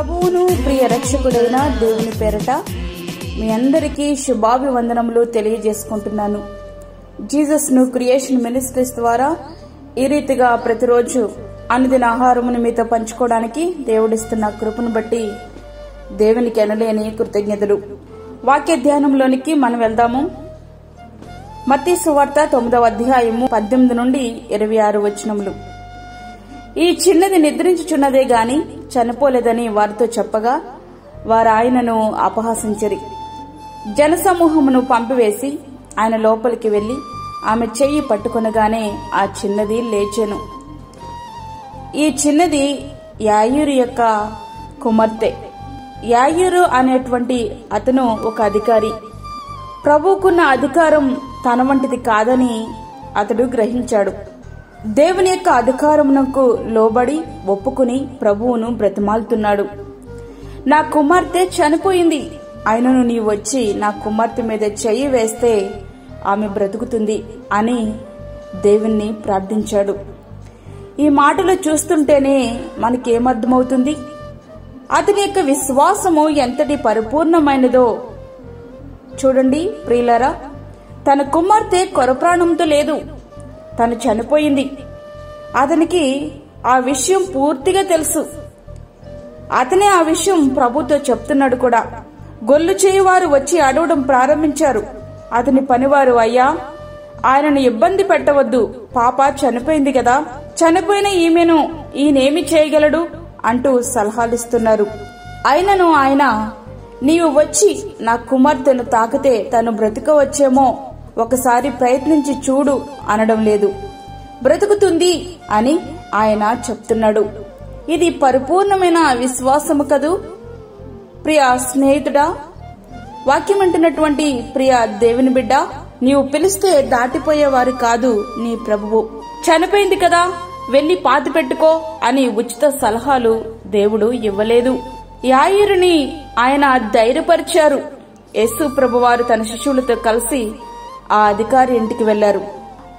ప్రభువును ప్రియ రక్షకుడైన దేవుని పేరట మీ అందరికీ శుభాభివందనములు తెలియజేసుకుంటున్నాను. జీసస్ ను క్రియేషన్ మినిస్ట్రీస్ ద్వారా ఈ రీతిగా ప్రతిరోజు అనుదిన ఆహారమును మీతో పంచుకోవడానికి దేవుడిస్తున్న కృపను బట్టి దేవునికి ఎనలేని కృతజ్ఞతలు. వాక్య ధ్యానంలోనికి మనం వెళ్దాము. మత్తయి సువార్త 9వ అధ్యాయము 18 నుండి 26 వచనములు. ఈ చిన్నది నిద్రించుచున్నదే గాని చనిపోలేదని వారితో చెప్పగా వారు ఆయనను అపహాసించిరి. జనసమూహమును పంపివేసి ఆయన లోపలికి వెళ్లి ఆమె చెయ్యి పట్టుకొనగానే ఆ చిన్నది లేచెను. ఈ చిన్నది యాయీరు యొక్క కుమార్తె. యాయీరు అనేటువంటి అతను ఒక అధికారి. ప్రభువుకున్న అధికారం తన వంటిది కాదని అతడు గ్రహించాడు. దేవుని యొక్క అధికారమునకు లోబడి ఒప్పుకుని ప్రభువును బ్రతిమాలుతున్నాడు. నా కుమార్తె చనిపోయింది, ఆయనను నీవు వచ్చి నా కుమార్తె మీద చెయ్యి వేస్తే ఆమె బ్రతుకుతుంది అని దేవుణ్ణి ప్రార్థించాడు. ఈ మాటలు చూస్తుంటేనే మనకేమర్థమవుతుంది? అతని యొక్క విశ్వాసము ఎంతటి పరిపూర్ణమైనదో చూడండి ప్రియులారా. తన కుమార్తె కొరప్రాణంతో లేదు, తను చనిపోయింది. అతనికి ఆ విషయం పూర్తిగా తెలుసు. అతనే ఆ విషయం ప్రభుతో చెప్తున్నాడు కూడా. గొల్లు చేయువారు వచ్చి అడవడం ప్రారంభించారు. అతని పనివారు, అయ్యా ఆయనను ఇబ్బంది పెట్టవద్దు, పాప చనిపోయింది కదా, చనిపోయిన ఈమెను ఈయనేమి చేయగలడు అంటూ సలహాలిస్తున్నారు. అయినను ఆయన, నీవు వచ్చి నా కుమార్తెను తాకితే తను బ్రతకవచ్చేమో, ఒకసారి ప్రయత్నించి చూడు అనడం లేదు. బ్రతుకుతుంది అని ఆయన చెప్తున్నాడు. ఇది పరిపూర్ణమైన విశ్వాసము కదూ ప్రియ స్నేహితుడా, వాక్యం అంటున్నటువంటి ప్రియ దేవుని బిడ్డ. నీవు పిలిస్తే దాటిపోయేవారు కాదు నీ ప్రభువు. చనిపోయింది కదా, వెళ్లి పాతి పెట్టుకో అని ఉచిత సలహాలు దేవుడు ఇవ్వలేదు. యాయీరుని ఆయన ధైర్యపరిచారు. యేసు ప్రభువారు తన శిష్యులతో కలిసి ఆ అధికారి ఇంటికి వెళ్లారు.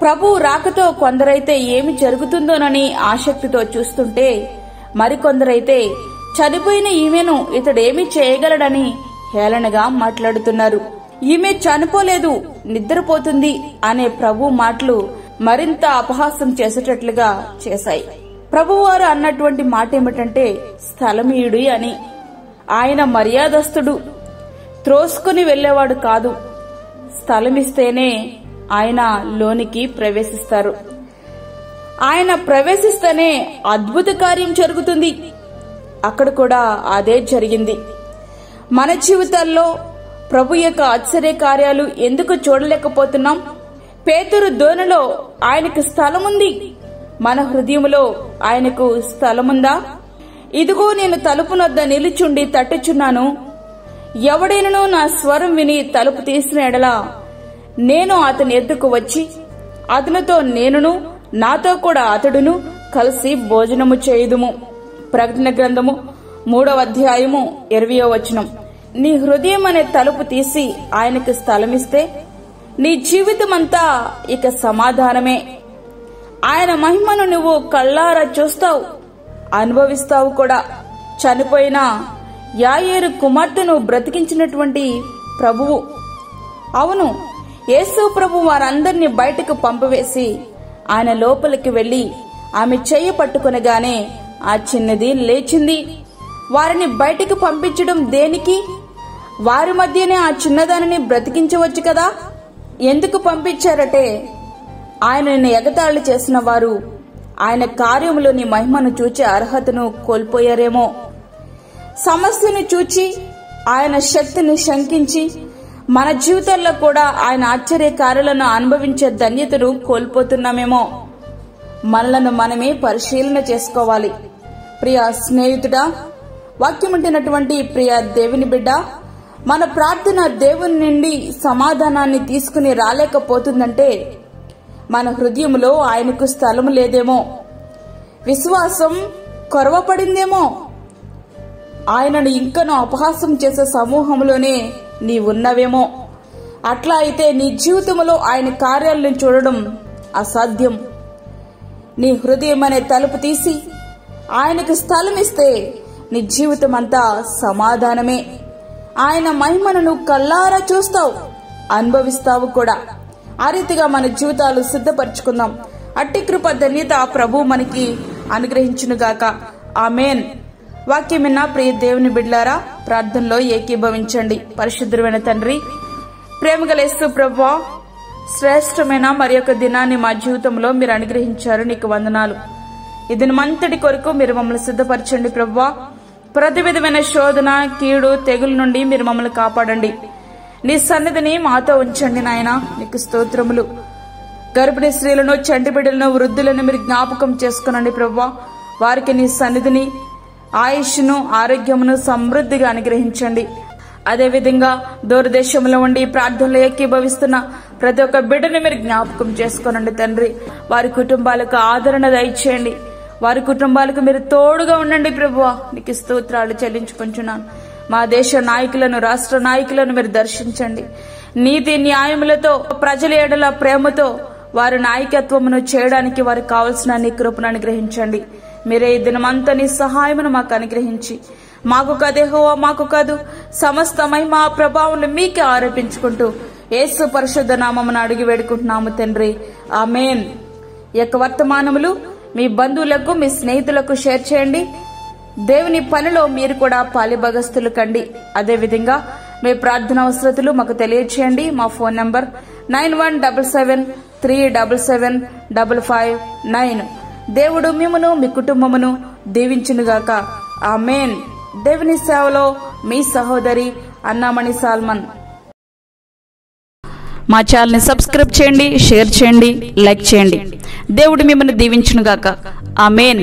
ప్రభువు రాకతో కొందరైతే ఏమి జరుగుతుందోనని ఆసక్తితో చూస్తుంటే, మరికొందరైతే చనిపోయిన ఈమెను ఇతడేమి చేయగలడని హేళనగా మాట్లాడుతున్నారు. ఈమె చనిపోలేదు, నిద్రపోతుంది అనే ప్రభు మాటలు మరింత అపహాసం చేసేటట్లుగా చేశాయి. ప్రభువారు అన్నటువంటి మాట ఏమిటంటే, స్థలమీయుడు అని. ఆయన మర్యాదస్తుడు, త్రోసుకుని వెళ్లేవాడు కాదు. స్థలమిస్తేనే ఆయన లోనికి ప్రవేశిస్తారు. ఆయన ప్రవేశిస్తేనే అద్భుత కార్యం జరుగుతుంది. అక్కడ కూడా అదే జరిగింది. మన జీవితాల్లో ప్రభు యొక్క ఆశ్చర్య కార్యాలు ఎందుకు చూడలేకపోతున్నాం? పేతురు దోణిలో ఆయనకు స్థలముంది, మన హృదయములో ఆయనకు స్థలముందా? ఇదిగో నేను తలుపునొద్ద నిలుచుండి తట్టుచున్నాను, ఎవడైనను నా స్వరం విని తలుపు తీసిన ఎడల నేను అతని ఎద్దుకు వచ్చి అతనితో నేనును నాతో కూడా అతడును కలిసి భోజనము చేయుదుము. ప్రకటన గ్రంథము 3వ అధ్యాయము 20వ వచనం. నీ హృదయం అనే తలుపు తీసి ఆయనకు స్థలమిస్తే నీ జీవితమంతా ఇక సమాధానమే. ఆయన మహిమను నువ్వు కళ్ళారా చూస్తావు, అనుభవిస్తావు కూడా. చనిపోయిన యాయీరు కుమార్తెను బ్రతికించినటువంటి ప్రభువు. అవును, యేసు ప్రభు వారందరినీ బయటకు పంపివేసి ఆయన లోపలికి వెళ్లి ఆమె చెయ్యి పట్టుకొనగానే ఆ చిన్నది లేచింది. వారిని బయటకు పంపించడం దేనికి? వారి మధ్యనే ఆ చిన్నదానిని బ్రతికించవచ్చు కదా. ఎందుకు పంపించారటే, ఆయనను ఎగతాళి చేసిన వారు ఆయన కార్యములోని మహిమను చూచే అర్హతను కోల్పోయారేమో. సమస్యను చూచి ఆయన శక్తిని శంకించి మన జీవితాల్లో కూడా ఆయన ఆశ్చర్య కార్యాలను అనుభవించే ధన్యతను కోల్పోతున్నామేమో. మనలను మనమే పరిశీలన చేసుకోవాలి. ప్రియ స్నేహితుడా, వాక్యముంటున్నటువంటి ప్రియ దేవుని బిడ్డ, మన ప్రార్థన దేవుని నుండి సమాధానాన్ని తీసుకుని రాలేకపోతుందంటే మన హృదయంలో ఆయనకు స్థలము లేదేమో, విశ్వాసం కొరవపడిందేమో, ఆయనను ఇంకనూ అపహాసం చేసే సమూహంలోనే నీవున్నవేమో. అట్లా అయితే నీ జీవితంలో ఆయన కార్యాలను చూడడం అసాధ్యం. నీ హృదయం అనే తలుపు తీసి ఆయనకు స్థలమిస్తే నీ జీవితం అంతా సమాధానమే. ఆయన మహిమను నువ్వు కళ్ళారా చూస్తావు, అనుభవిస్తావు కూడా. ఆ రీతిగా మన జీవితాలు సిద్ధపరచుకుందాం. అట్టి కృప ధన్యత ప్రభు మనకి అనుగ్రహించునుగాక. ఆమేన్. వాక్యం విన్న ప్రియ దేవుని బిడ్డలారా, ప్రార్థనలో ఏకీభవించండి. పరిశుద్ధుడైన తండ్రి, ప్రేమగల యేసు ప్రభువా, శ్రేష్టమైన మరి యొక్క దినాన్ని మా జీవితంలో మీరు అనుగ్రహించారు. నీకు వందనాలు. ఈ దినమంతటి కొరకు మీరు మమ్మల్ని సిద్ధపరచండి ప్రభువా. ప్రతి విధమైన శోధన, కీడు, తెగుల నుండి మీరు మమ్మల్ని కాపాడండి. నీ సన్నిధిని మాతో ఉంచండి నాయన. నీకు స్తోత్రములు. గర్భిణీ స్త్రీలను, చంటి బిడ్డలను, వృద్ధులను మీరు జ్ఞాపకం చేసుకునండి ప్రభువా. వారికి నీ సన్నిధిని, ఆయుష్ను, ఆరోగ్యమును సమృద్ధిగా అనుగ్రహించండి. అదేవిధంగా దూరదేశంలో ఉండి ప్రార్థనలు ఏకీభవిస్తున్న ప్రతి ఒక్క బిడ్డను మీరు జ్ఞాపకం చేసుకోనండి తండ్రి. వారి కుటుంబాలకు ఆదరణ దయచేయండి. వారి కుటుంబాలకు మీరు తోడుగా ఉండండి ప్రభువా. నీకు స్తోత్రాలు చెల్లించుకుంటున్నాను. మా దేశ నాయకులను, రాష్ట్ర నాయకులను మీరు దర్శించండి. నీతి న్యాయములతో, ప్రజల ఎడల ప్రేమతో వారి నాయకత్వమును చేయడానికి వారికి కావలసిన నీ కృపను అనుగ్రహించండి. మీరే ఈ దినమంతా నీ సహాయమును మాకు అనుగ్రహించి, మాకు కాదు యెహోవా, మాకు కాదు, సమస్త మహిమ ప్రభావం మీకే ఆరోపించుకుంటూ యేసు పరిశుద్ధ నామమున అడిగి వేడుకుంటున్నాము తండ్రి. ఆమేన్. ఈ యొక్క వర్తమానములు మీ బంధువులకు, మీ స్నేహితులకు షేర్ చేయండి. దేవుని పనిలో మీరు కూడా పాలిభాగస్తులు కండి. అదేవిధంగా మీ ప్రార్థన అవసరతలు మాకు తెలియచేయండి. మా ఫోన్ నంబర్ 9177377559. దేవుడు మిమ్మును, మీ కుటుంబమును దీవించునుగాక. ఆమేన్. దేవుని సేవలో మీ సహోదరి అన్నామణి సాల్మన్. మా ఛానల్ని సబ్స్క్రైబ్ చేయండి, షేర్ చేయండి, లైక్ చేయండి. దేవుడు మిమ్మల్ని దీవించునుగాక. ఆమేన్.